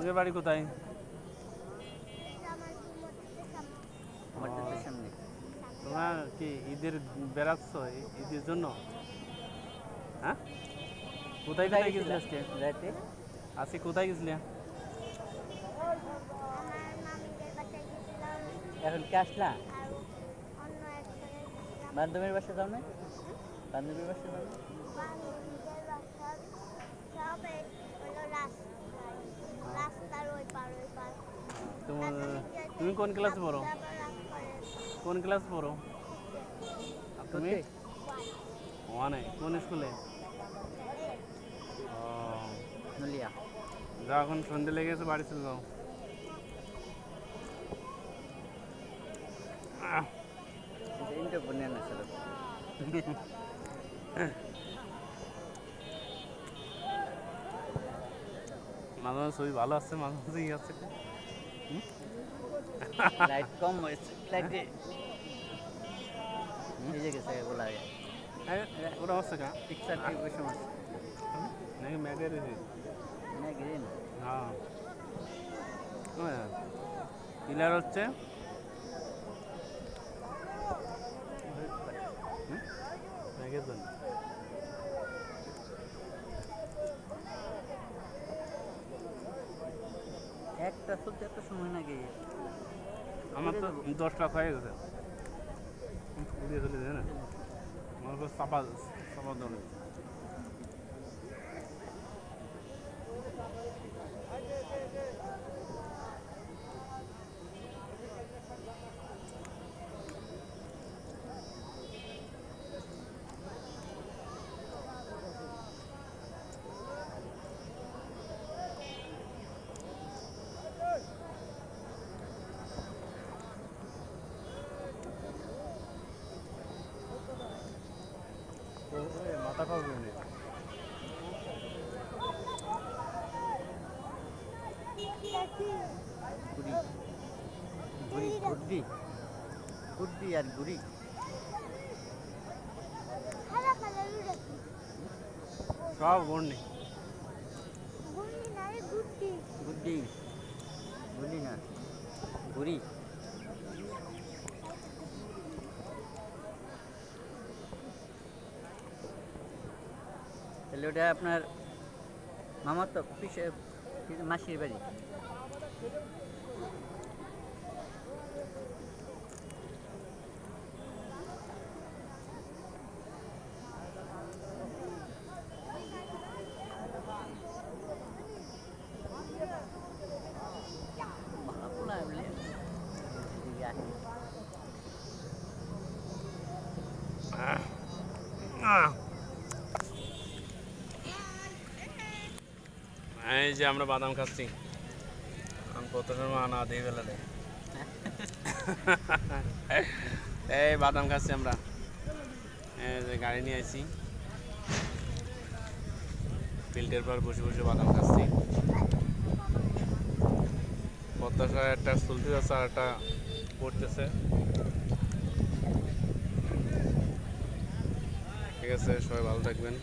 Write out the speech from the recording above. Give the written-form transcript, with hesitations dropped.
তোমাদের বাড়ি কোথায়? মসজিদের সামনে। তোমরা কি ঈদের বেড়াচ্ছ ঈদের জন্য? হ্যাঁ, কোথায় কোথায় গেছিলে আজকে? রাতে আজকে কোথায় গেছিলে? এখন কে আসলা? বান্ধবীর বাসা যাও না? বান্ধবীর বাসা যাও না? তুমি কোন ক্লাসে পড়ো? কোন ক্লাস পড়ো? তুমি ওয়ানে? কোন স্কুলে? ও, নলিয়া। যাও, এখন সন্ধ্যে লেগেছে, বাড়ি চলে যাও। এইটা বনে না স্যার। মাঝে মাঝে ছবি ভালো আসছে, মাঝে মাঝে ই আছে। লাইট কম হয়েছে, লাইটে ভিজে গেছে এগুলো আগে। ওটা হচ্ছে কা পিকচার ঠিক ওই সময় নাকি ম্যাগের না গ্রিন। হ্যাঁ, পিলার হচ্ছে ম্যাগের জন্য। একটা চলতে এত সময় নাকি? আমার তো 10 টাকা হয়ে গেছে, উড়িয়ে চলে যায় না, আমার চাপা চাপা ধরে। মাথা খাওয়া নেই। গুড়ি গুড়ি গুড়ি আর গুড়ি সব গুড় নেই। গুড়ি গুড়ি না গুড়ি। তাহলে ওটা আপনার মামার তো পিসে মাসির বাড়ি। এই যে আমরা বাদাম খাচ্ছি, কত সময় আনা দিয়ে বেলা এই বাদাম খাচ্ছি আমরা। এই যে গাড়ি নিয়ে আসছি, ফিল্ডের পর বসে বসে বাদাম খাচ্ছি। প্রত্যাশায় একটা চলতে যাচ্ছে আর একটা পড়তেছে। ঠিক আছে, সবাই ভালো থাকবেন।